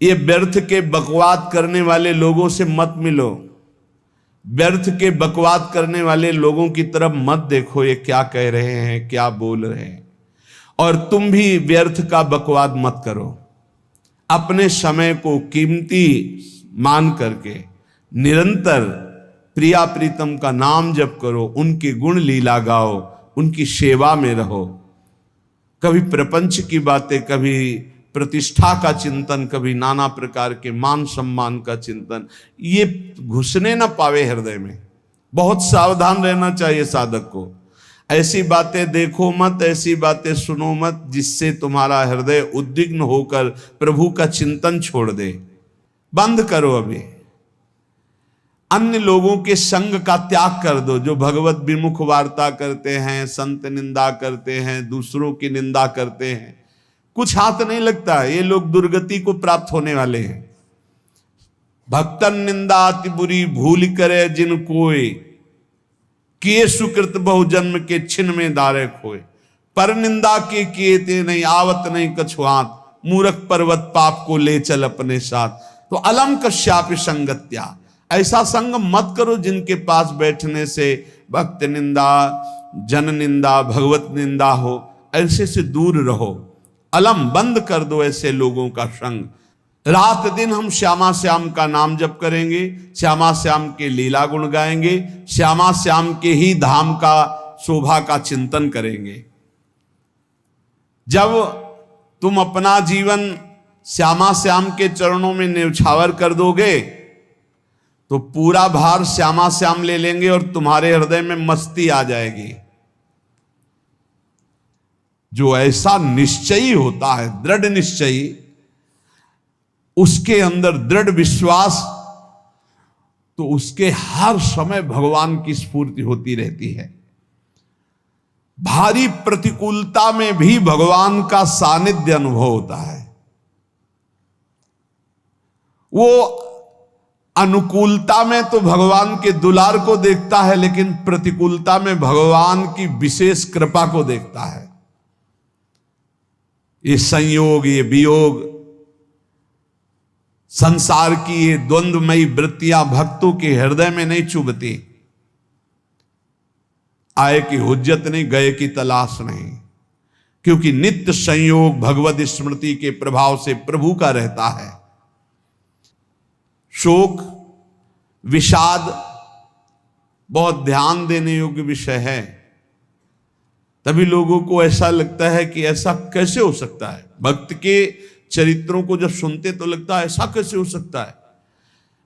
ये व्यर्थ के बकवाद करने वाले लोगों से मत मिलो, व्यर्थ के बकवाद करने वाले लोगों की तरफ मत देखो, ये क्या कह रहे हैं, क्या बोल रहे हैं। और तुम भी व्यर्थ का बकवाद मत करो। अपने समय को कीमती मान करके निरंतर प्रिया प्रीतम का नाम जप करो, उनके गुण लीला गाओ, उनकी सेवा में रहो। कभी प्रपंच की बातें, कभी प्रतिष्ठा का चिंतन, कभी नाना प्रकार के मान सम्मान का चिंतन, ये घुसने ना पावे हृदय में। बहुत सावधान रहना चाहिए साधक को। ऐसी बातें देखो मत, ऐसी बातें सुनो मत जिससे तुम्हारा हृदय उद्विग्न होकर प्रभु का चिंतन छोड़ दे। बंद करो अभी। अन्य लोगों के संग का त्याग कर दो, जो भगवत विमुख वार्ता करते हैं, संत निंदा करते हैं, दूसरों की निंदा करते हैं। कुछ हाथ नहीं लगता, ये लोग दुर्गति को प्राप्त होने वाले हैं। भक्तन निंदा अति बुरी भूल करे जिन कोय, किए सुकृत बहु जन्म के छिन में दारे खोए। पर निंदा के किए ते नहीं, आवत नहीं कछुआत, मूर्ख पर्वत पाप को ले चल अपने साथ। तो अलम कश्यापि संगत्या, ऐसा संग मत करो जिनके पास बैठने से भक्त निंदा, जन निंदा, भगवत निंदा हो। ऐसे से दूर रहो। अलम बंद कर दो ऐसे लोगों का संग। रात दिन हम श्यामा श्याम का नाम जप करेंगे, श्यामा श्याम के लीला गुण गाएंगे, श्यामा श्याम के ही धाम का शोभा का चिंतन करेंगे। जब तुम अपना जीवन श्यामा श्याम के चरणों में न्यौछावर कर दोगे तो पूरा भार श्यामा श्याम ले लेंगे और तुम्हारे हृदय में मस्ती आ जाएगी। जो ऐसा निश्चयी होता है, दृढ़ निश्चयी, उसके अंदर दृढ़ विश्वास, तो उसके हर समय भगवान की स्फूर्ति होती रहती है। भारी प्रतिकूलता में भी भगवान का सानिध्य अनुभव होता है। वो अनुकूलता में तो भगवान के दुलार को देखता है, लेकिन प्रतिकूलता में भगवान की विशेष कृपा को देखता है। ये संयोग, ये वियोग, संसार की ये द्वंद्वमयी वृत्तियां भक्तों के हृदय में नहीं चुभती। आए की हुज्जत नहीं, गए की तलाश नहीं, क्योंकि नित्य संयोग भगवत स्मृति के प्रभाव से प्रभु का रहता है। शोक, विषाद बहुत ध्यान देने योग्य विषय है। तभी लोगों को ऐसा लगता है कि ऐसा कैसे हो सकता है। भक्त के चरित्रों को जब सुनते तो लगता है ऐसा कैसे हो सकता है,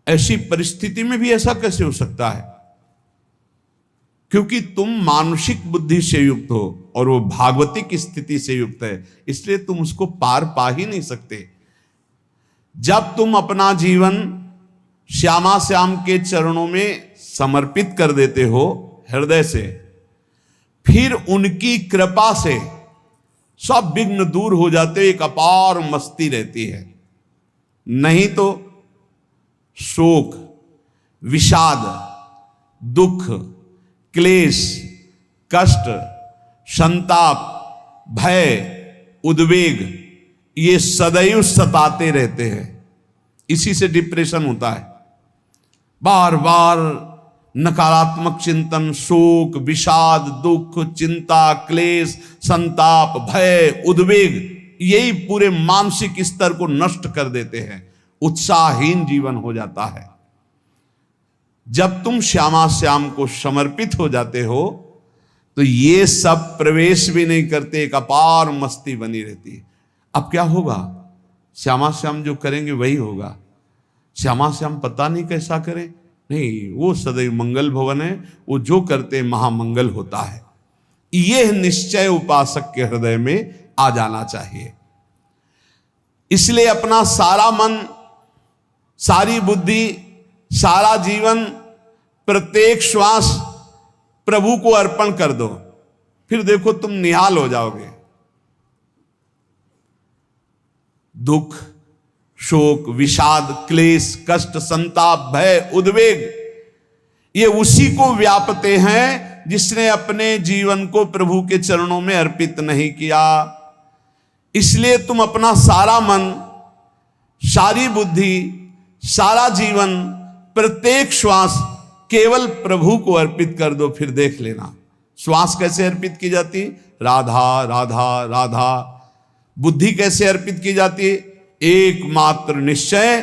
ऐसी परिस्थिति में भी ऐसा कैसे हो सकता है। क्योंकि तुम मानसिक बुद्धि से युक्त हो और वो भागवतिक स्थिति से युक्त है, इसलिए तुम उसको पार पा ही नहीं सकते। जब तुम अपना जीवन श्यामा श्याम के चरणों में समर्पित कर देते हो हृदय से, फिर उनकी कृपा से सब विघ्न दूर हो जाते, एक अपार मस्ती रहती है। नहीं तो शोक, विषाद, दुख, क्लेश, कष्ट, संताप, भय, उद्वेग, ये सदैव सताते रहते हैं। इसी से डिप्रेशन होता है। बार बार नकारात्मक चिंतन, शोक, विषाद, दुख, चिंता, क्लेश, संताप, भय, उद्वेग, यही पूरे मानसिक स्तर को नष्ट कर देते हैं। उत्साहहीन जीवन हो जाता है। जब तुम श्यामा श्याम को समर्पित हो जाते हो तो ये सब प्रवेश भी नहीं करते, एक अपार मस्ती बनी रहती है। अब क्या होगा? श्यामा श्याम जो करेंगे वही होगा। श्यामा श्याम पता नहीं कैसा करें, नहीं, वो सदैव मंगल भवन है, वो जो करते महामंगल होता है। यह निश्चय उपासक के हृदय में आ जाना चाहिए। इसलिए अपना सारा मन, सारी बुद्धि, सारा जीवन, प्रत्येक श्वास प्रभु को अर्पण कर दो, फिर देखो तुम निहाल हो जाओगे। दुख, शोक, विषाद, क्लेश, कष्ट, संताप, भय, उद्वेग, ये उसी को व्यापते हैं जिसने अपने जीवन को प्रभु के चरणों में अर्पित नहीं किया। इसलिए तुम अपना सारा मन, सारी बुद्धि, सारा जीवन, प्रत्येक श्वास केवल प्रभु को अर्पित कर दो, फिर देख लेना श्वास कैसे अर्पित की जाती, राधा राधा राधा। बुद्धि कैसे अर्पित की जाती है, एकमात्र निश्चय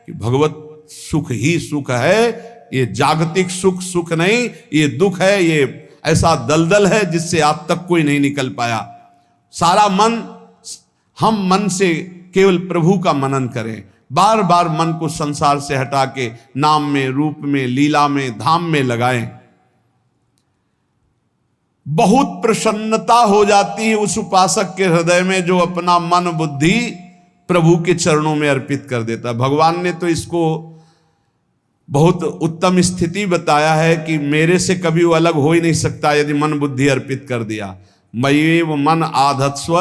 कि भगवत सुख ही सुख है, ये जागतिक सुख सुख नहीं, ये दुख है, ये ऐसा दलदल है जिससे आज तक कोई नहीं निकल पाया। सारा मन, हम मन से केवल प्रभु का मनन करें, बार बार मन को संसार से हटा के नाम में, रूप में, लीला में, धाम में लगाएं। बहुत प्रसन्नता हो जाती है उस उपासक के हृदय में जो अपना मन बुद्धि प्रभु के चरणों में अर्पित कर देता है। भगवान ने तो इसको बहुत उत्तम स्थिति बताया है कि मेरे से कभी वो अलग हो ही नहीं सकता यदि मन बुद्धि अर्पित कर दिया। मय्येव मन आधत्स्व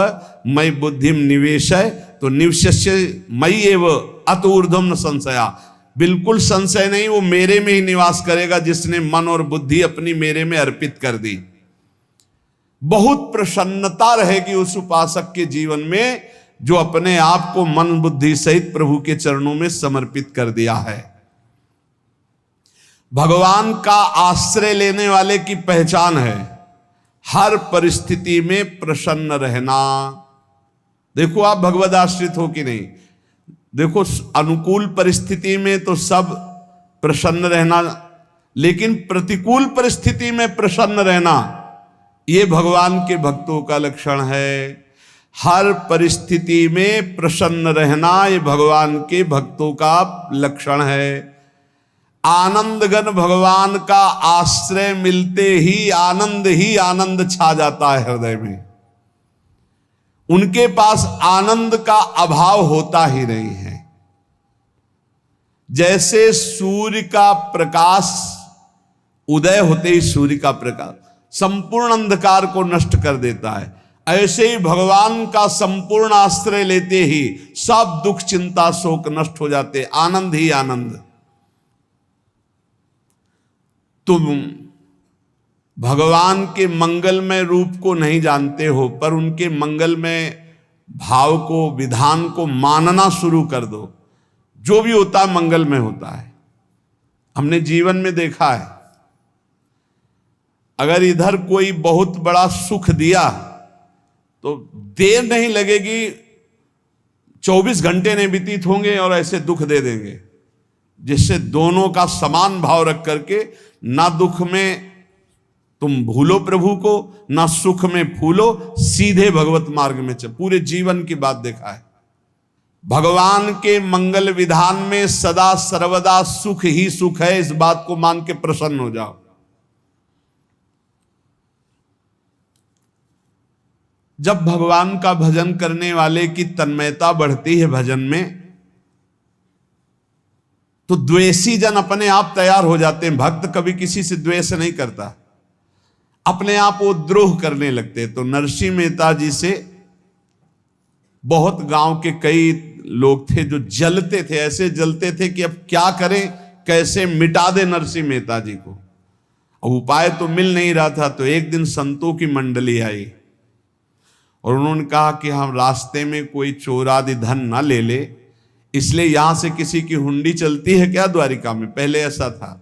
मयि बुद्धिम निवेशय, तो निवश्य मय्येव अत ऊर्ध्वं न संशया, बिल्कुल संशय नहीं, वो मेरे में ही निवास करेगा जिसने मन और बुद्धि अपनी मेरे में अर्पित कर दी। बहुत प्रसन्नता रहेगी उस उपासक के जीवन में जो अपने आप को मन बुद्धि सहित प्रभु के चरणों में समर्पित कर दिया है। भगवान का आश्रय लेने वाले की पहचान है हर परिस्थिति में प्रसन्न रहना। देखो आप भगवद आश्रित हो कि नहीं, देखो अनुकूल परिस्थिति में तो सब प्रसन्न रहना, लेकिन प्रतिकूल परिस्थिति में प्रसन्न रहना ये भगवान के भक्तों का लक्षण है। हर परिस्थिति में प्रसन्न रहना ये भगवान के भक्तों का लक्षण है। आनंदगन भगवान का आश्रय मिलते ही आनंद छा जाता है हृदय में। उनके पास आनंद का अभाव होता ही नहीं है। जैसे सूर्य का प्रकाश उदय होते ही सूर्य का प्रकाश संपूर्ण अंधकार को नष्ट कर देता है, ऐसे ही भगवान का संपूर्ण आश्रय लेते ही सब दुख चिंता शोक नष्ट हो जाते, आनंद ही आनंद। तुम भगवान के मंगलमय रूप को नहीं जानते हो, पर उनके मंगलमय भाव को, विधान को मानना शुरू कर दो। जो भी होता है मंगलमय होता है। हमने जीवन में देखा है, अगर इधर कोई बहुत बड़ा सुख दिया तो देर नहीं लगेगी, 24 घंटे नहीं व्यतीत होंगे और ऐसे दुख दे देंगे, जिससे दोनों का समान भाव रख करके ना दुख में तुम भूलो प्रभु को, ना सुख में फूलो, सीधे भगवत मार्ग में चल। पूरे जीवन की बात देखा है। भगवान के मंगल विधान में सदा सर्वदा सुख ही सुख है, इस बात को मान के प्रसन्न हो जाओ। जब भगवान का भजन करने वाले की तन्मयता बढ़ती है भजन में, तो द्वेषी जन अपने आप तैयार हो जाते हैं। भक्त कभी किसी से द्वेष नहीं करता, अपने आप वो द्रोह करने लगते। तो नरसिंह मेहता जी से बहुत गांव के कई लोग थे जो जलते थे, ऐसे जलते थे कि अब क्या करें, कैसे मिटा दे नरसिंह मेहता जी को। अब उपाय तो मिल नहीं रहा था। तो एक दिन संतों की मंडली आई और उन्होंने कहा कि हम रास्ते में कोई चोर आदि धन ना ले ले, इसलिए यहां से किसी की हुंडी चलती है क्या द्वारिका में? पहले ऐसा था।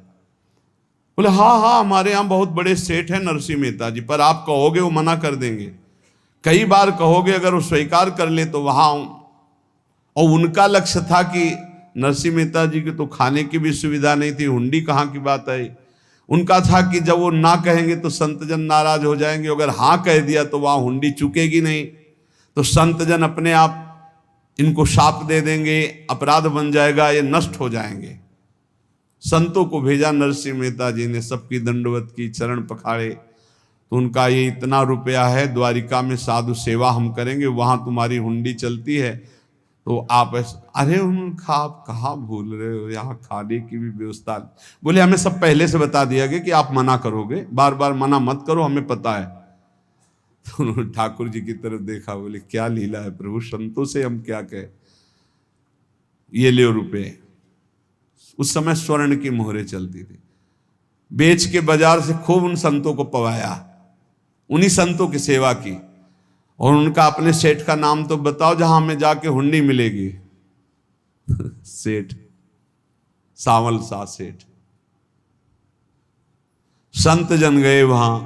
बोले हाँ, हमारे यहां बहुत बड़े सेठ हैं नरसिंह मेहता जी, पर आप कहोगे वो मना कर देंगे। कई बार कहोगे, अगर वो स्वीकार कर ले तो वहां। और उनका लक्ष्य था कि नरसिंह मेहता जी की तो खाने की भी सुविधा नहीं थी, हुंडी कहाँ की बात आई। उनका था कि जब वो ना कहेंगे तो संतजन नाराज हो जाएंगे, अगर हाँ कह दिया तो वहां हुंडी चुकेगी नहीं, तो संतजन अपने आप इनको शाप दे देंगे, अपराध बन जाएगा, ये नष्ट हो जाएंगे। संतों को भेजा नरसिंह मेहता जी ने, सबकी दंडवत की, चरण पखाड़े। तो उनका ये इतना रुपया है, द्वारिका में साधु सेवा हम करेंगे, वहां तुम्हारी हुंडी चलती है, तो आप अरे उनका आप कहाँ भूल रहे हो, यहाँ खाने की भी व्यवस्था। बोले हमें सब पहले से बता दिया गया कि आप मना करोगे, बार बार मना मत करो, हमें पता है। तो उन्होंने ठाकुर जी की तरफ देखा, बोले क्या लीला है प्रभु, संतों से हम क्या कहें, ये ले रुपये। उस समय स्वर्ण की मोहरें चलती थी, बेच के बाजार से खूब उन संतों को पवाया, उन्हीं संतों की सेवा की। और उनका अपने सेठ का नाम तो बताओ जहां हमें जाके हुंडी मिलेगी। सेठ, सावल सा सेठ। संत जन गए वहां,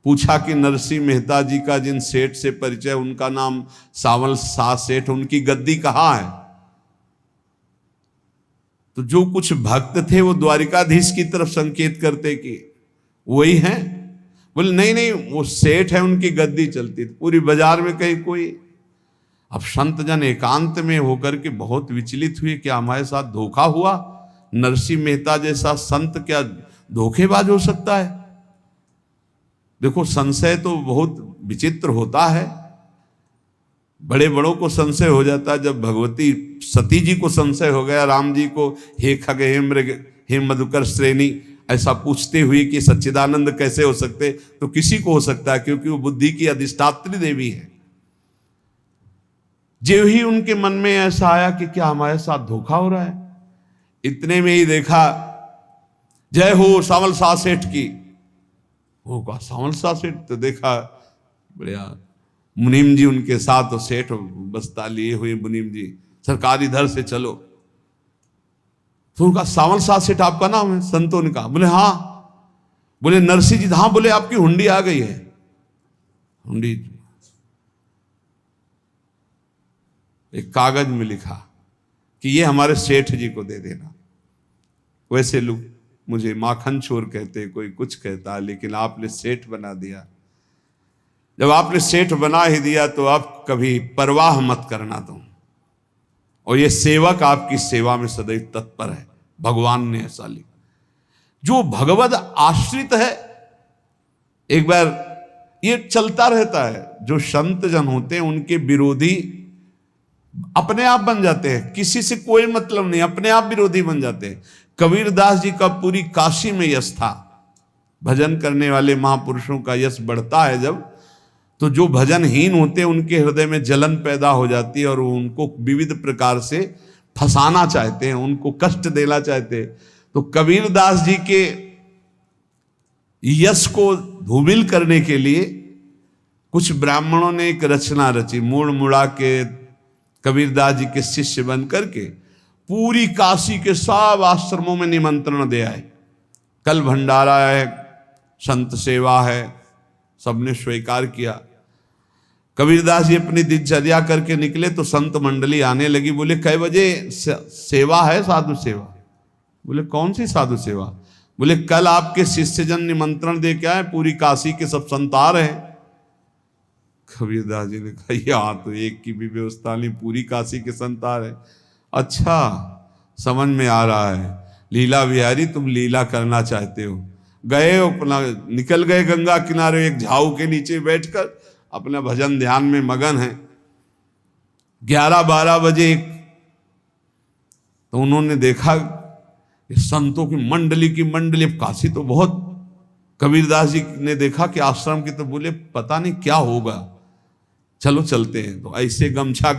पूछा कि नरसिंह मेहता जी का जिन सेठ से परिचय, उनका नाम सावल सा सेठ, उनकी गद्दी कहाँ है? तो जो कुछ भक्त थे वो द्वारिकाधीश की तरफ संकेत करते कि वही हैं। बोले नहीं नहीं, वो सेठ है, उनकी गद्दी चलती। पूरी बाजार में कहीं कोई। अब संत जन एकांत में होकर के बहुत विचलित हुए, क्या हमारे साथ धोखा हुआ? नरसिंह मेहता जैसा संत क्या धोखेबाज हो सकता है? देखो, संशय तो बहुत विचित्र होता है। बड़े बड़ों को संशय हो जाता है। जब भगवती सती जी को संशय हो गया, राम जी को, हे खग हे मृग हे मधुकर श्रेणी, ऐसा पूछते हुए कि सच्चिदानंद कैसे हो सकते, तो किसी को हो सकता है, क्योंकि वो बुद्धि की अधिष्ठात्री देवी है। जो ही उनके मन में ऐसा आया कि क्या हमारे साथ धोखा हो रहा है, इतने में ही देखा जय हो सावल सा सेठ की। वो कहा सावल सा सेठ? तो देखा बढ़िया मुनीम जी उनके साथ, और सेठ बस्ता लिए हुए मुनीम जी, सरकार इधर से चलो। तो उनका सावल सा सेठ आपका नाम है? संतों ने कहा। बोले हाँ। बोले नरसिंह जी? हाँ। बोले आपकी हुंडी आ गई है। हुंडी एक कागज में लिखा कि ये हमारे सेठ जी को दे देना। वैसे लोग मुझे माखन चोर कहते, कोई कुछ कहता, लेकिन आपने सेठ बना दिया। जब आपने सेठ बना ही दिया तो आप कभी परवाह मत करना तुम। और ये सेवक आपकी सेवा में सदैव तत्पर है। भगवान ने ऐसा लिखा। जो भगवद आश्रित है, एक बार ये चलता रहता है, जो संत जन होते हैं उनके विरोधी अपने आप बन जाते हैं, किसी से कोई मतलब नहीं, अपने आप विरोधी बन जाते हैं। कबीरदास जी का पूरी काशी में यश था। भजन करने वाले महापुरुषों का यश बढ़ता है जब, तो जो भजनहीन होते हैं उनके हृदय में जलन पैदा हो जाती है, और वो उनको विविध प्रकार से फंसाना चाहते हैं, उनको कष्ट देना चाहते हैं। तो कबीरदास जी के यश को धूमिल करने के लिए कुछ ब्राह्मणों ने एक रचना रची। मुड़ मुड़ा के कबीरदास जी के शिष्य बन करके पूरी काशी के सब आश्रमों में निमंत्रण दे आए। कल भंडारा है, संत सेवा है, सबने स्वीकार किया। कबीरदास जी अपनी दिनचर्या करके निकले तो संत मंडली आने लगी। बोले कै बजे सेवा है? साधु सेवा। बोले कौन सी साधु सेवा? बोले कल आपके शिष्यजन निमंत्रण दे के आए, पूरी काशी के सब संत आ रहे हैं। कबीरदास जी ने कहा यहाँ तो एक की भी व्यवस्था नहीं, पूरी काशी के संत आ रहे। अच्छा, समझ में आ रहा है, लीला बिहारी तुम लीला करना चाहते हो। गए अपना निकल गए गंगा किनारे, एक झाऊ के नीचे बैठकर अपना भजन ध्यान में मगन है। 11-12 बजे तो उन्होंने देखा संतों की मंडली, काशी तो बहुत। कबीरदास जी ने देखा कि आश्रम की, तो बोले पता नहीं क्या होगा, चलो चलते हैं। तो ऐसे गमछा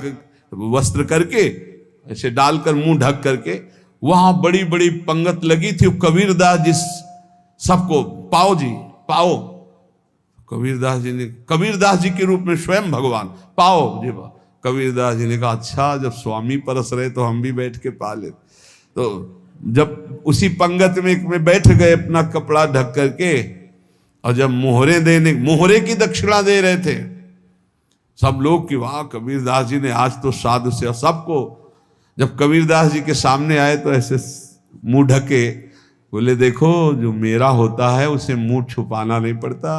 वस्त्र करके ऐसे डालकर मुंह ढक करके, वहां बड़ी बड़ी पंगत लगी थी। कबीरदास जी सबको पाओ जी पाओ। कबीरदास जी के रूप में स्वयं भगवान पाओ जी। कबीरदास जी ने कहा अच्छा, जब स्वामी परस रहे तो हम भी बैठ के पा ले। तो जब उसी पंगत में बैठ गए अपना कपड़ा ढक करके, और जब मोहरे की दक्षिणा दे रहे थे सब लोग कि वाह कबीरदास जी ने आज तो साधु से। सबको जब कबीरदास जी के सामने आए तो ऐसे मुंह ढके, बोले देखो जो मेरा होता है उसे मुंह छुपाना नहीं पड़ता,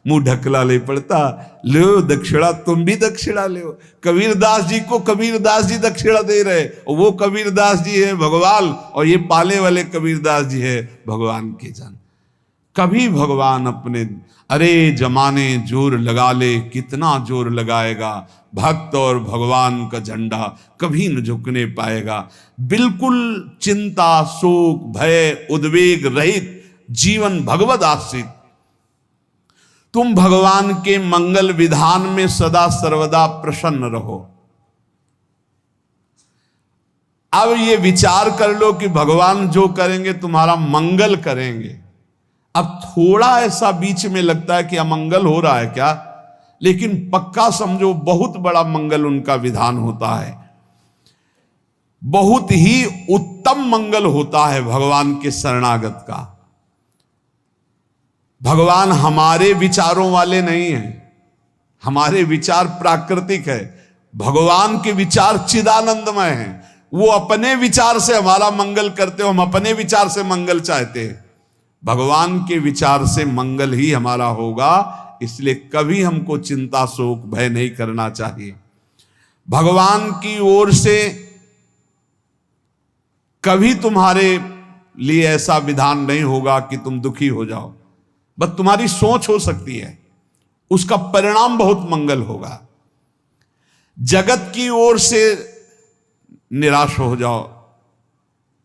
मुंह ढकला नहीं पड़ता। लो दक्षिणा, तुम भी दक्षिणा ले। कबीरदास जी को कबीरदास जी दक्षिणा दे रहे, और वो कबीरदास जी है भगवान, और ये पाले वाले कबीरदास जी है भगवान के जन। कभी भगवान अपने, अरे जमाने जोर लगा ले, कितना जोर लगाएगा, भक्त और भगवान का झंडा कभी न झुकने पाएगा। बिल्कुल चिंता, शोक, भय, उद्वेग रहित जीवन भगवद आश्रित। तुम भगवान के मंगल विधान में सदा सर्वदा प्रसन्न रहो। अब ये विचार कर लो कि भगवान जो करेंगे तुम्हारा मंगल करेंगे। अब थोड़ा ऐसा बीच में लगता है कि अमंगल हो रहा है क्या, लेकिन पक्का समझो बहुत बड़ा मंगल उनका विधान होता है। बहुत ही उत्तम मंगल होता है भगवान के शरणागत का। भगवान हमारे विचारों वाले नहीं हैं, हमारे विचार प्राकृतिक है, भगवान के विचार चिदानंदमय हैं। वो अपने विचार से हमारा मंगल करते हो, हम अपने विचार से मंगल चाहते हैं। भगवान के विचार से मंगल ही हमारा होगा, इसलिए कभी हमको चिंता शोक भय नहीं करना चाहिए। भगवान की ओर से कभी तुम्हारे लिए ऐसा विधान नहीं होगा कि तुम दुखी हो जाओ, बस तुम्हारी सोच हो सकती है, उसका परिणाम बहुत मंगल होगा। जगत की ओर से निराश हो जाओ,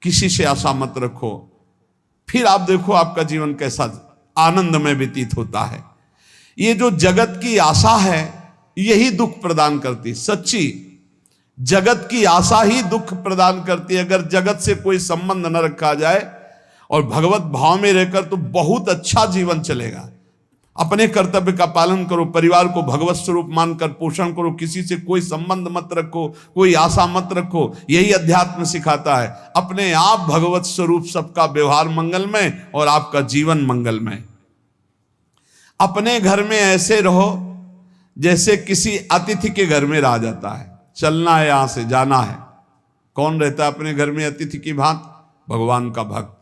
किसी से आशा मत रखो, फिर आप देखो आपका जीवन कैसा आनंदमय व्यतीत होता है। ये जो जगत की आशा है यही दुख प्रदान करती, सच्ची जगत की आशा ही दुख प्रदान करती है। अगर जगत से कोई संबंध न रखा जाए और भगवत भाव में रहकर तो बहुत अच्छा जीवन चलेगा। अपने कर्तव्य का पालन करो, परिवार को भगवत स्वरूप मानकर पोषण करो, किसी से कोई संबंध मत रखो, कोई आशा मत रखो, यही अध्यात्म सिखाता है। अपने आप भगवत स्वरूप, सबका व्यवहार मंगलमय और आपका जीवन मंगलमय। अपने घर में ऐसे रहो जैसे किसी अतिथि के घर में रह जाता है, चलना है यहां से जाना है। कौन रहता है अपने घर में अतिथि की भांति? भगवान का भक्त।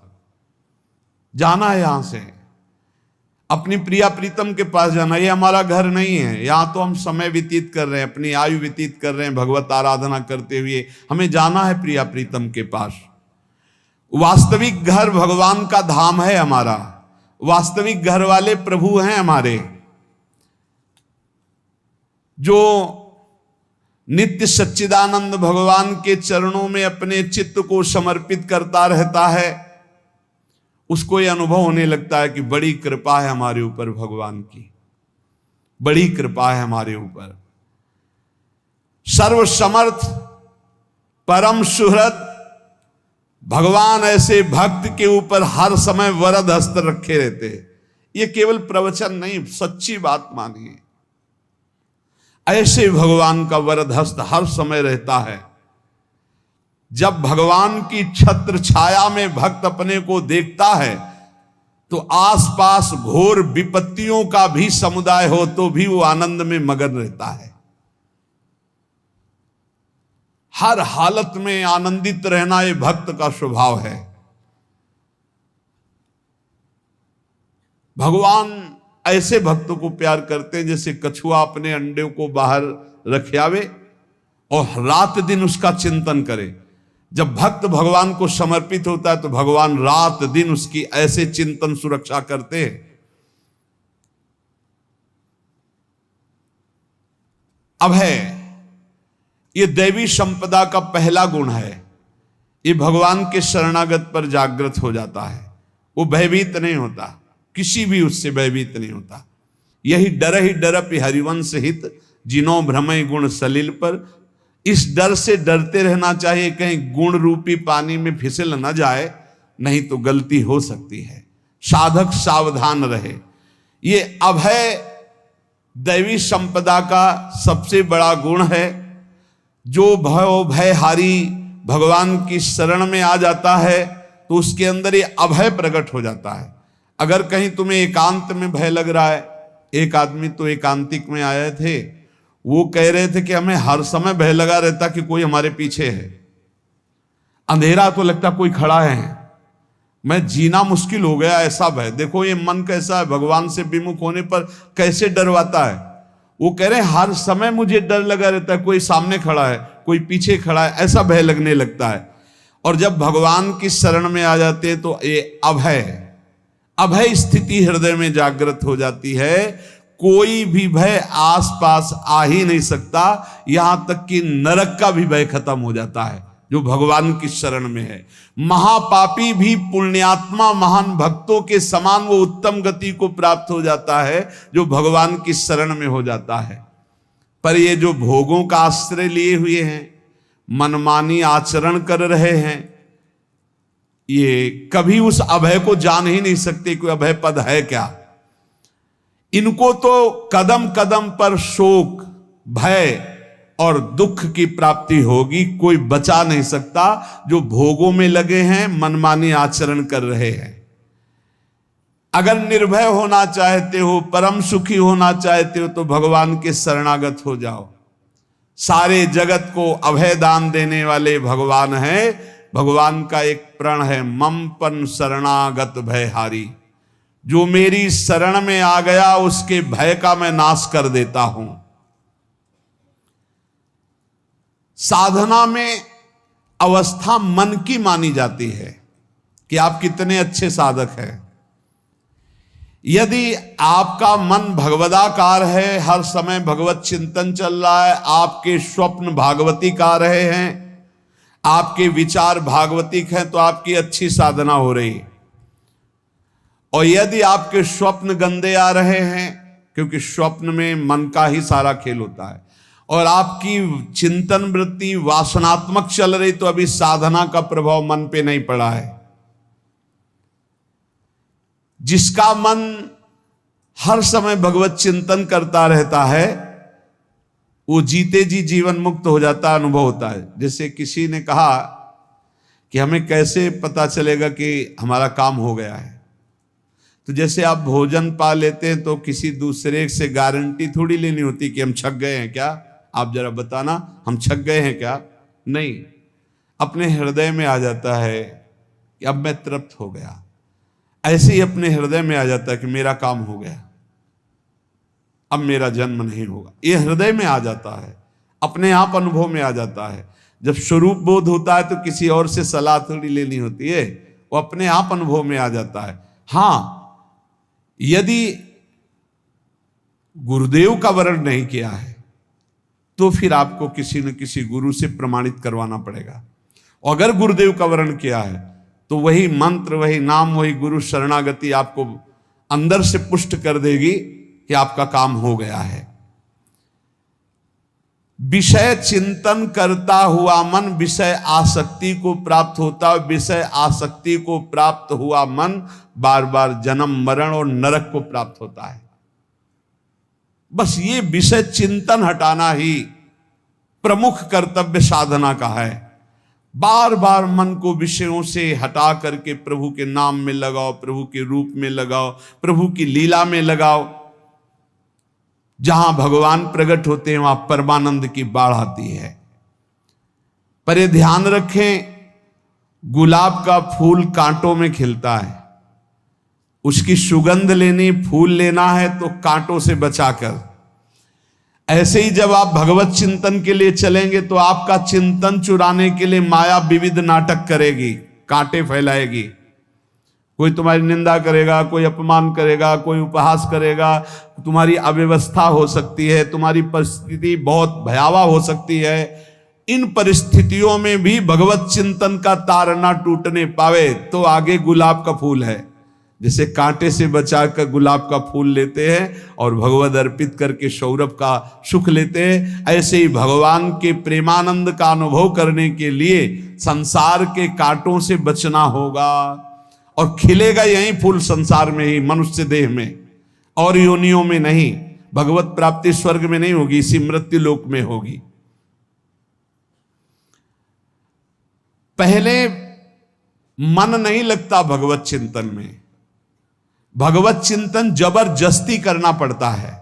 जाना है यहां से, अपनी प्रिया प्रीतम के पास जाना। ये हमारा घर नहीं है, यहां तो हम समय व्यतीत कर रहे हैं, अपनी आयु व्यतीत कर रहे हैं भगवत आराधना करते हुए। हमें जाना है प्रिया प्रीतम के पास। वास्तविक घर भगवान का धाम है हमारा, वास्तविक घर वाले प्रभु हैं हमारे, जो नित्य सच्चिदानंद भगवान के चरणों में अपने चित्त को समर्पित करता रहता है। उसको यह अनुभव होने लगता है कि बड़ी कृपा है हमारे ऊपर, भगवान की बड़ी कृपा है हमारे ऊपर। सर्वसमर्थ परम सुहृद भगवान ऐसे भक्त के ऊपर हर समय वरद हस्त रखे रहते हैं। ये केवल प्रवचन नहीं, सच्ची बात मानिए। ऐसे भगवान का वरद हस्त हर समय रहता है। जब भगवान की छत्र छाया में भक्त अपने को देखता है तो आसपास घोर विपत्तियों का भी समुदाय हो तो भी वो आनंद में मगन रहता है। हर हालत में आनंदित रहना ये भक्त का स्वभाव है। भगवान ऐसे भक्तों को प्यार करते हैं जैसे कछुआ अपने अंडे को बाहर रख आवे और रात दिन उसका चिंतन करे। जब भक्त भगवान को समर्पित होता है तो भगवान रात दिन उसकी ऐसे चिंतन सुरक्षा करते हैं। अभय, ये दैवी संपदा का पहला गुण है। ये भगवान के शरणागत पर जागृत हो जाता है, वो भयभीत नहीं होता, किसी भी उससे भयभीत नहीं होता। यही डरपि हरिवंश हित, जिनो भ्रमय गुण सलिल पर। इस डर से डरते रहना चाहिए कहीं गुण रूपी पानी में फिसल न जाए, नहीं तो गलती हो सकती है। साधक सावधान रहे। ये अभय दैवी संपदा का सबसे बड़ा गुण है। जो भयहारी भगवान की शरण में आ जाता है तो उसके अंदर ये अभय प्रकट हो जाता है। अगर कहीं तुम्हें एकांत में भय लग रहा है, एक आदमी तो एकांतिक में आए थे, वो कह रहे थे कि हमें हर समय भय लगा रहता कि कोई हमारे पीछे है, अंधेरा तो लगता कोई खड़ा है, मैं जीना मुश्किल हो गया, ऐसा भय। देखो ये मन कैसा है, भगवान से विमुख होने पर कैसे डरवाता है। वो कह रहे हैं हर समय मुझे डर लगा रहता है, कोई सामने खड़ा है, कोई पीछे खड़ा है, ऐसा भय लगने लगता है। और जब भगवान की शरण में आ जाते हैं तो ये अभय स्थिति हृदय में जागृत हो जाती है। कोई भी भय आसपास आ ही नहीं सकता, यहां तक कि नरक का भी भय खत्म हो जाता है जो भगवान की शरण में है। महापापी भी पुण्यात्मा महान भक्तों के समान वो उत्तम गति को प्राप्त हो जाता है जो भगवान की शरण में हो जाता है। पर ये जो भोगों का आश्रय लिए हुए हैं, मनमानी आचरण कर रहे हैं, ये कभी उस अभय को जान ही नहीं सकते कोई अभय पद है क्या। इनको तो कदम कदम पर शोक, भय, और दुख की प्राप्ति होगी। कोई बचा नहीं सकता जो भोगों में लगे हैं, मनमानी आचरण कर रहे हैं। अगर निर्भय होना चाहते हो, परम सुखी होना चाहते हो, तो भगवान के शरणागत हो जाओ। सारे जगत को अभय दान देने वाले भगवान हैं। भगवान का एक प्रण है, ममपन शरणागत भयहारी। जो मेरी शरण में आ गया उसके भय का मैं नाश कर देता हूं। साधना में अवस्था मन की मानी जाती है कि आप कितने अच्छे साधक हैं। यदि आपका मन भगवदाकार है, हर समय भगवत चिंतन चल रहा है, आपके स्वप्न भागवती का रहे हैं, आपके विचार भागवतिक हैं, तो आपकी अच्छी साधना हो रही है। और यदि आपके स्वप्न गंदे आ रहे हैं, क्योंकि स्वप्न में मन का ही सारा खेल होता है, और आपकी चिंतन वृत्ति वासनात्मक चल रही, तो अभी साधना का प्रभाव मन पे नहीं पड़ा है। जिसका मन हर समय भगवत चिंतन करता रहता है, वो जीते जी जीवन मुक्त हो जाता, अनुभव होता है। जैसे किसी ने कहा कि हमें कैसे पता चलेगा कि हमारा काम हो गया है, तो जैसे आप भोजन पा लेते हैं तो किसी दूसरे से गारंटी थोड़ी लेनी होती कि हम छक गए हैं क्या, आप जरा बताना हम छक गए हैं क्या। नहीं, अपने हृदय में आ जाता है कि अब मैं तृप्त हो गया। ऐसे ही अपने हृदय में आ जाता है कि मेरा काम हो गया, अब मेरा जन्म नहीं होगा। ये हृदय में आ जाता है, अपने आप अनुभव में आ जाता है। जब स्वरूप बोध होता है तो किसी और से सलाह थोड़ी लेनी होती है, वो अपने आप अनुभव में आ जाता है। हाँ, यदि गुरुदेव का वर्ण नहीं किया है तो फिर आपको किसी न किसी गुरु से प्रमाणित करवाना पड़ेगा। और अगर गुरुदेव का वर्ण किया है तो वही मंत्र, वही नाम, वही गुरु शरणागति आपको अंदर से पुष्ट कर देगी कि आपका काम हो गया है। विषय चिंतन करता हुआ मन विषय आसक्ति को प्राप्त होता है। विषय आसक्ति को प्राप्त हुआ मन बार बार जन्म मरण और नरक को प्राप्त होता है। बस ये विषय चिंतन हटाना ही प्रमुख कर्तव्य साधना का है। बार बार मन को विषयों से हटा करके प्रभु के नाम में लगाओ, प्रभु के रूप में लगाओ, प्रभु की लीला में लगाओ। जहां भगवान प्रकट होते हैं वहां परमानंद की बाढ़ आती है। पर ये ध्यान रखें, गुलाब का फूल कांटों में खिलता है, उसकी सुगंध लेनी, फूल लेना है तो कांटों से बचाकर। ऐसे ही जब आप भगवत चिंतन के लिए चलेंगे तो आपका चिंतन चुराने के लिए माया विविध नाटक करेगी, कांटे फैलाएगी। कोई तुम्हारी निंदा करेगा, कोई अपमान करेगा, कोई उपहास करेगा, तुम्हारी अव्यवस्था हो सकती है, तुम्हारी परिस्थिति बहुत भयावह हो सकती है। इन परिस्थितियों में भी भगवत चिंतन का तार ना टूटने पावे तो आगे गुलाब का फूल है। जैसे कांटे से बचाकर गुलाब का फूल लेते हैं और भगवद अर्पित करके सौरभ का सुख लेते हैं, ऐसे ही भगवान के प्रेमानंद का अनुभव करने के लिए संसार के कांटों से बचना होगा। और खिलेगा यही फूल संसार में ही, मनुष्य देह में, और योनियों में नहीं। भगवत प्राप्ति स्वर्ग में नहीं होगी, इसी मृत्यु लोक में होगी। पहले मन नहीं लगता भगवत चिंतन में, भगवत चिंतन जबरदस्ती करना पड़ता है।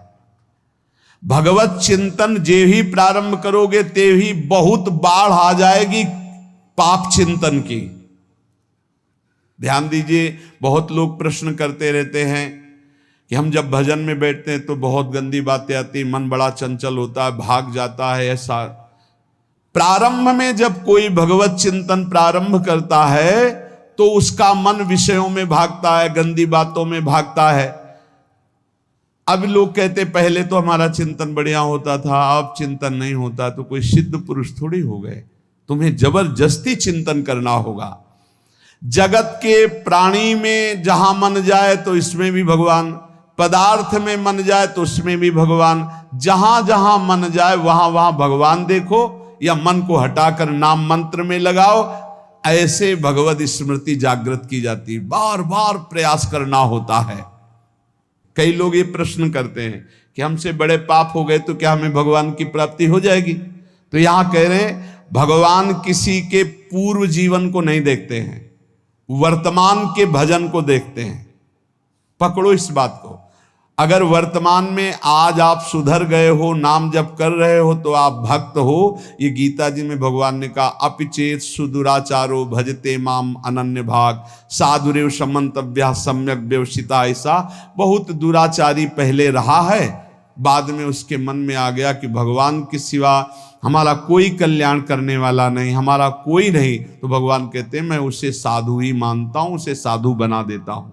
भगवत चिंतन जे ही प्रारंभ करोगे ते ही बहुत बाढ़ आ जाएगी पाप चिंतन की। ध्यान दीजिए, बहुत लोग प्रश्न करते रहते हैं कि हम जब भजन में बैठते हैं तो बहुत गंदी बातें आती, मन बड़ा चंचल होता है, भाग जाता है। ऐसा प्रारंभ में जब कोई भगवत चिंतन प्रारंभ करता है तो उसका मन विषयों में भागता है, गंदी बातों में भागता है। अब लोग कहते पहले तो हमारा चिंतन बढ़िया होता था, अब चिंतन नहीं होता। तो कोई सिद्ध पुरुष थोड़ी हो गए, तुम्हें जबरदस्ती चिंतन करना होगा। जगत के प्राणी में जहां मन जाए तो इसमें भी भगवान, पदार्थ में मन जाए तो उसमें भी भगवान, जहां जहां मन जाए वहां वहां भगवान देखो, या मन को हटाकर नाम मंत्र में लगाओ। ऐसे भगवत स्मृति जागृत की जाती है, बार बार प्रयास करना होता है। कई लोग ये प्रश्न करते हैं कि हमसे बड़े पाप हो गए तो क्या हमें भगवान की प्राप्ति हो जाएगी? तो यहां कह रहे हैं भगवान किसी के पूर्व जीवन को नहीं देखते हैं, वर्तमान के भजन को देखते हैं। पकड़ो इस बात को। अगर वर्तमान में आज आप सुधर गए हो, नाम जप कर रहे हो, तो आप भक्त हो। ये गीता जी में भगवान ने कहा, अपिचेत सुदुराचारो भजते माम अनन्य भाग साधुरेव समन्तव्या सम्यक व्यवसिता। ऐसा बहुत दुराचारी पहले रहा है, बाद में उसके मन में आ गया कि भगवान के सिवा हमारा कोई कल्याण करने वाला नहीं, हमारा कोई नहीं। तो भगवान कहते हैं मैं उसे साधु ही मानता हूं, उसे साधु बना देता हूं।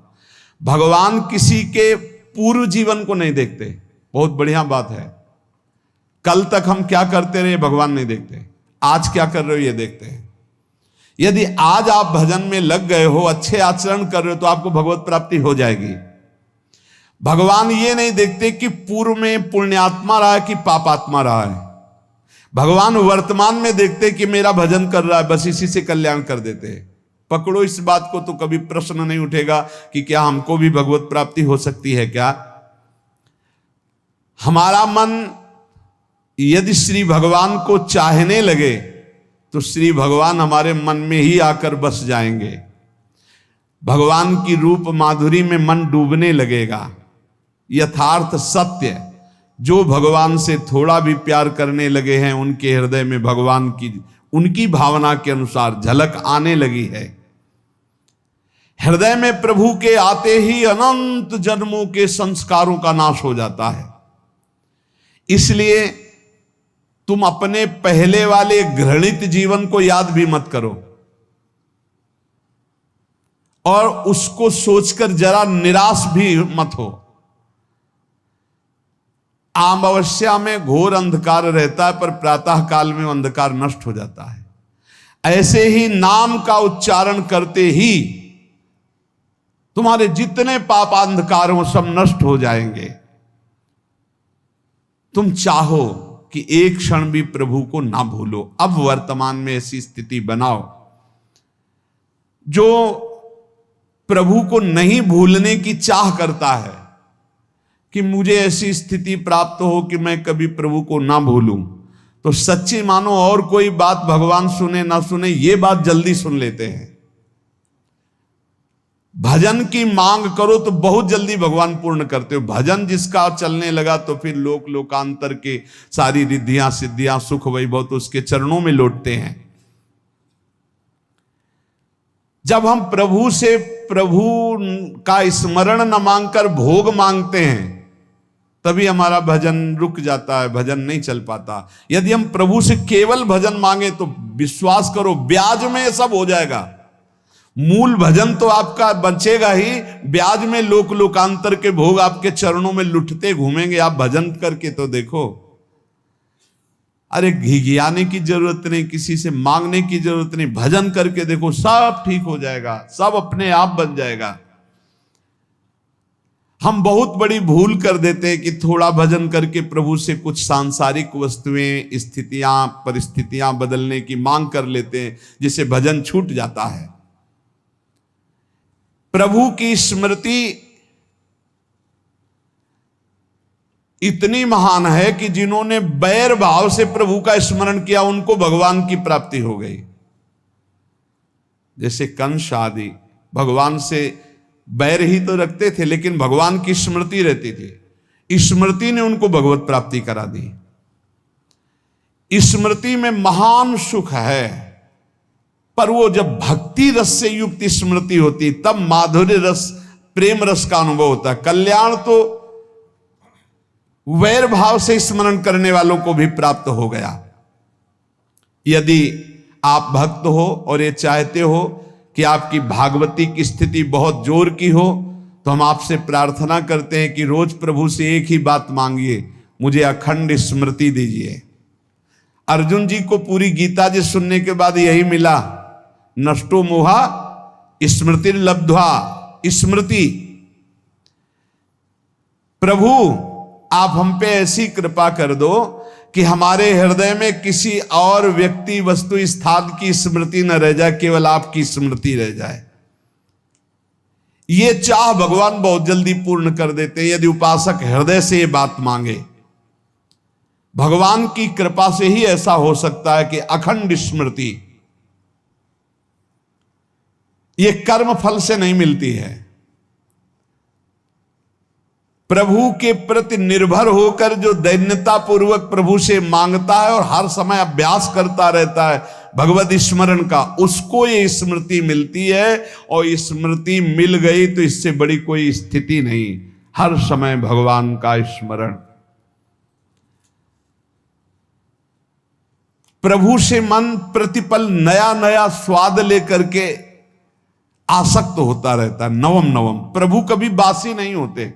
भगवान किसी के पूर्व जीवन को नहीं देखते। बहुत बढ़िया बात है। कल तक हम क्या करते रहे भगवान नहीं देखते, आज क्या कर रहे हो ये देखते हैं। यदि आज आप भजन में लग गए हो, अच्छे आचरण कर रहे हो, तो आपको भगवत प्राप्ति हो जाएगी। भगवान ये नहीं देखते कि पूर्व में पुण्यात्मा रहा है कि पापात्मा रहा है। भगवान वर्तमान में देखते कि मेरा भजन कर रहा है, बस इसी से कल्याण कर देते हैं। पकड़ो इस बात को, तो कभी प्रश्न नहीं उठेगा कि क्या हमको भी भगवत प्राप्ति हो सकती है क्या। हमारा मन यदि श्री भगवान को चाहने लगे तो श्री भगवान हमारे मन में ही आकर बस जाएंगे। भगवान की रूप माधुरी में मन डूबने लगेगा। यथार्थ सत्य, जो भगवान से थोड़ा भी प्यार करने लगे हैं, उनके हृदय में भगवान की उनकी भावना के अनुसार झलक आने लगी है। हृदय में प्रभु के आते ही अनंत जन्मों के संस्कारों का नाश हो जाता है। इसलिए तुम अपने पहले वाले घृणित जीवन को याद भी मत करो और उसको सोचकर जरा निराश भी मत हो। अमावस्या में घोर अंधकार रहता है, पर प्रातः काल में अंधकार नष्ट हो जाता है। ऐसे ही नाम का उच्चारण करते ही तुम्हारे जितने पाप अंधकार हो सब नष्ट हो जाएंगे। तुम चाहो कि एक क्षण भी प्रभु को ना भूलो। अब वर्तमान में ऐसी स्थिति बनाओ। जो प्रभु को नहीं भूलने की चाह करता है कि मुझे ऐसी स्थिति प्राप्त हो कि मैं कभी प्रभु को ना भूलूं, तो सच्ची मानो और कोई बात भगवान सुने ना सुने, ये बात जल्दी सुन लेते हैं। भजन की मांग करो तो बहुत जल्दी भगवान पूर्ण करते हो। भजन जिसका चलने लगा तो फिर लोकांतर के सारी रिद्धियां सिद्धियां सुख वैभव तो उसके चरणों में लौटते हैं। जब हम प्रभु से प्रभु का स्मरण न मांगकर भोग मांगते हैं, तभी हमारा भजन रुक जाता है, भजन नहीं चल पाता। यदि हम प्रभु से केवल भजन मांगे तो विश्वास करो ब्याज में सब हो जाएगा। मूल भजन तो आपका बचेगा ही, ब्याज में लोकांतर के भोग आपके चरणों में लुटते घूमेंगे। आप भजन करके तो देखो। अरे घिघियाने की जरूरत नहीं, किसी से मांगने की जरूरत नहीं, भजन करके देखो, सब ठीक हो जाएगा, सब अपने आप बन जाएगा। हम बहुत बड़ी भूल कर देते हैं कि थोड़ा भजन करके प्रभु से कुछ सांसारिक वस्तुएं, स्थितियां, परिस्थितियां बदलने की मांग कर लेते हैं, जिससे भजन छूट जाता है। प्रभु की स्मृति इतनी महान है कि जिन्होंने बैर भाव से प्रभु का स्मरण किया उनको भगवान की प्राप्ति हो गई। जैसे कंस आदि भगवान से बैर ही तो रखते थे, लेकिन भगवान की स्मृति रहती थी। स्मृति ने उनको भगवत प्राप्ति करा दी। स्मृति में महान सुख है, पर वो जब भक्ति रस से युक्त स्मृति होती तब माधुर्य रस, प्रेम रस का अनुभव होता है। कल्याण तो वैर भाव से स्मरण करने वालों को भी प्राप्त हो गया। यदि आप भक्त हो और ये चाहते हो कि आपकी भागवती की स्थिति बहुत जोर की हो, तो हम आपसे प्रार्थना करते हैं कि रोज प्रभु से एक ही बात मांगिए, मुझे अखंड स्मृति दीजिए। अर्जुन जी को पूरी गीता जी सुनने के बाद यही मिला, नष्टो मोहा स्मृति लब्ध्वा। स्मृति, प्रभु आप हम पे ऐसी कृपा कर दो कि हमारे हृदय में किसी और व्यक्ति, वस्तु, स्थान की स्मृति न रह जाए, केवल आपकी स्मृति रह जाए। ये चाह भगवान बहुत जल्दी पूर्ण कर देते हैं यदि उपासक हृदय से ये बात मांगे। भगवान की कृपा से ही ऐसा हो सकता है कि अखंड स्मृति ये कर्म फल से नहीं मिलती है। प्रभु के प्रति निर्भर होकर जो दैन्यता पूर्वक प्रभु से मांगता है और हर समय अभ्यास करता रहता है भगवत स्मरण का, उसको ये स्मृति मिलती है। और स्मृति मिल गई तो इससे बड़ी कोई स्थिति नहीं, हर समय भगवान का स्मरण। प्रभु से मन प्रतिपल नया नया स्वाद लेकर के आसक्त होता रहता है, नवम नवम। प्रभु कभी बासी नहीं होते।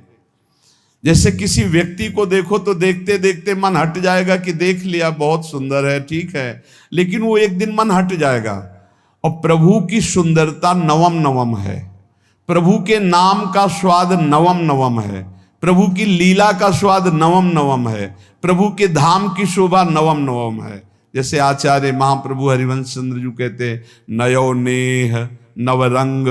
जैसे किसी व्यक्ति को देखो तो देखते देखते मन हट जाएगा कि देख लिया, बहुत सुंदर है, ठीक है, लेकिन वो एक दिन मन हट जाएगा। और प्रभु की सुंदरता नवम नवम है, प्रभु के नाम का स्वाद नवम नवम है, प्रभु की लीला का स्वाद नवम नवम है, प्रभु के धाम की शोभा नवम नवम है। जैसे आचार्य महाप्रभु हरिवंश चंद्र जी कहते, नयो नेह नवरंग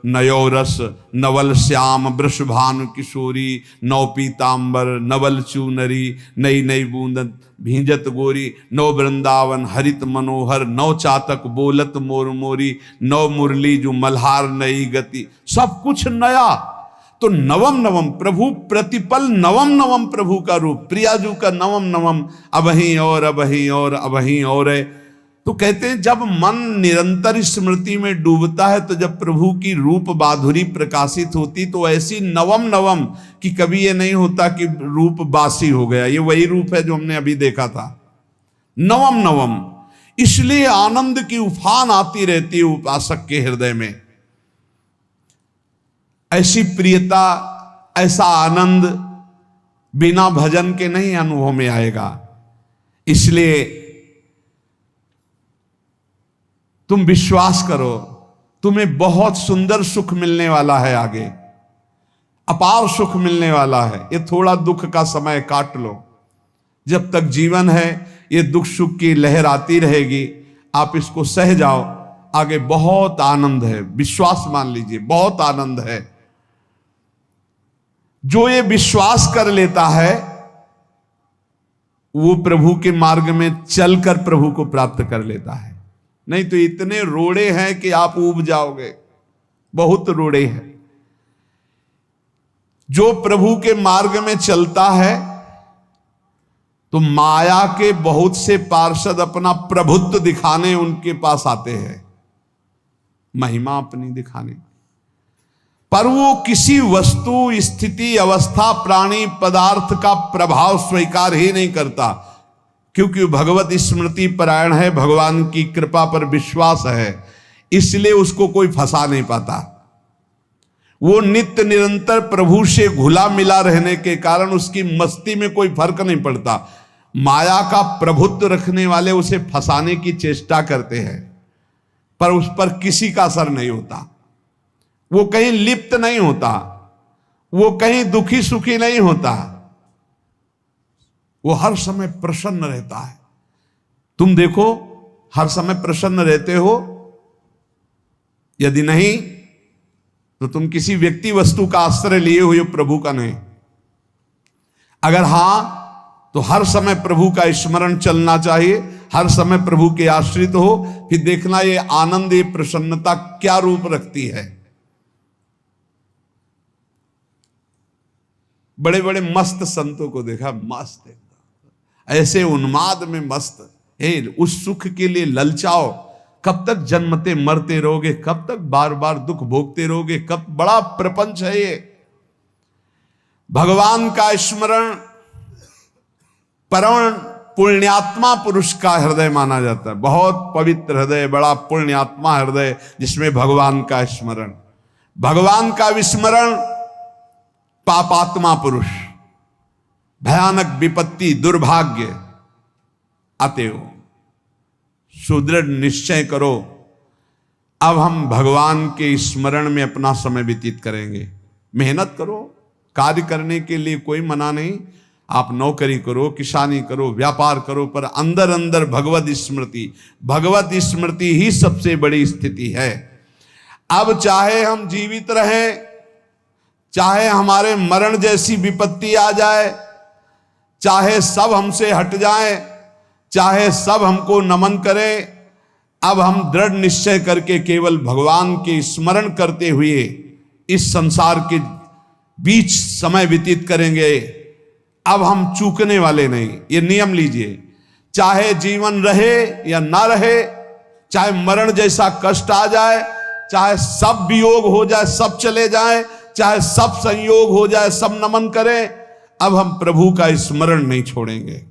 नयो रस नवल श्याम वृषभानु किशोरी, नव पीतांबर नवल चूनरी, नई नई बूंदन भींजत गोरी, नव वृंदावन हरित मनोहर, नव चातक बोलत मोर मोरी, नव मुरली जो मल्हार नई गति, सब कुछ नया। तो नवम नवम प्रभु प्रतिपल नवम नवम प्रभु का रूप, प्रियाजू का नवम नवम, अबहीं और अबहीं और अबहीं और है। तो कहते हैं जब मन निरंतर स्मृति में डूबता है तो जब प्रभु की रूप माधुरी प्रकाशित होती तो ऐसी नवम नवम कि कभी ये नहीं होता कि रूप बासी हो गया। ये वही रूप है जो हमने अभी देखा था, नवम नवम। इसलिए आनंद की उफान आती रहती है उपासक के हृदय में। ऐसी प्रियता, ऐसा आनंद बिना भजन के नहीं अनुभव में आएगा। इसलिए तुम विश्वास करो, तुम्हें बहुत सुंदर सुख मिलने वाला है, आगे अपार सुख मिलने वाला है। ये थोड़ा दुख का समय काट लो, जब तक जीवन है ये दुख सुख की लहर आती रहेगी, आप इसको सह जाओ, आगे बहुत आनंद है, विश्वास मान लीजिए, बहुत आनंद है। जो ये विश्वास कर लेता है वो प्रभु के मार्ग में चलकर प्रभु को प्राप्त कर लेता है। नहीं तो इतने रोड़े हैं कि आप ऊब जाओगे, बहुत रोड़े हैं। जो प्रभु के मार्ग में चलता है तो माया के बहुत से पार्षद अपना प्रभुत्व दिखाने उनके पास आते हैं, महिमा अपनी दिखाने, पर वो किसी वस्तु स्थिति अवस्था प्राणी पदार्थ का प्रभाव स्वीकार ही नहीं करता, क्योंकि भगवत स्मृति परायण है, भगवान की कृपा पर विश्वास है, इसलिए उसको कोई फंसा नहीं पाता। वो नित्य निरंतर प्रभु से घुला मिला रहने के कारण उसकी मस्ती में कोई फर्क नहीं पड़ता। माया का प्रभुत्व रखने वाले उसे फंसाने की चेष्टा करते हैं, पर उस पर किसी का असर नहीं होता। वो कहीं लिप्त नहीं होता, वो कहीं दुखी सुखी नहीं होता, वो हर समय प्रसन्न रहता है। तुम देखो, हर समय प्रसन्न रहते हो? यदि नहीं तो तुम किसी व्यक्ति वस्तु का आश्रय लिए हुए, प्रभु का नहीं। अगर हां तो हर समय प्रभु का स्मरण चलना चाहिए, हर समय प्रभु के आश्रित हो, फिर देखना ये आनंद, ये प्रसन्नता क्या रूप रखती है। बड़े बड़े मस्त संतों को देखा, मस्त ऐसे उन्माद में मस्त है, उस सुख के लिए ललचाओ। कब तक जन्मते मरते रहोगे, कब तक बार बार दुख भोगते रहोगे, कब? बड़ा प्रपंच है ये। भगवान का स्मरण परम पुण्यात्मा पुरुष का हृदय माना जाता है, बहुत पवित्र हृदय, बड़ा पुण्यात्मा हृदय जिसमें भगवान का स्मरण। भगवान का विस्मरण पापात्मा पुरुष, भयानक विपत्ति दुर्भाग्य आते हो। सुदृढ़ निश्चय करो, अब हम भगवान के स्मरण में अपना समय व्यतीत करेंगे। मेहनत करो, कार्य करने के लिए कोई मना नहीं, आप नौकरी करो, किसानी करो, व्यापार करो, पर अंदर अंदर भगवत स्मृति, भगवत स्मृति ही सबसे बड़ी स्थिति है। अब चाहे हम जीवित रहें, चाहे हमारे मरण जैसी विपत्ति आ जाए, चाहे सब हमसे हट जाएं, चाहे सब हमको नमन करें, अब हम दृढ़ निश्चय करके केवल भगवान के स्मरण करते हुए इस संसार के बीच समय व्यतीत करेंगे। अब हम चूकने वाले नहीं। ये नियम लीजिए, चाहे जीवन रहे या ना रहे, चाहे मरण जैसा कष्ट आ जाए, चाहे सब वियोग हो जाए, सब चले जाए, चाहे सब संयोग हो जाए, सब नमन करें, अब हम प्रभु का स्मरण नहीं छोड़ेंगे।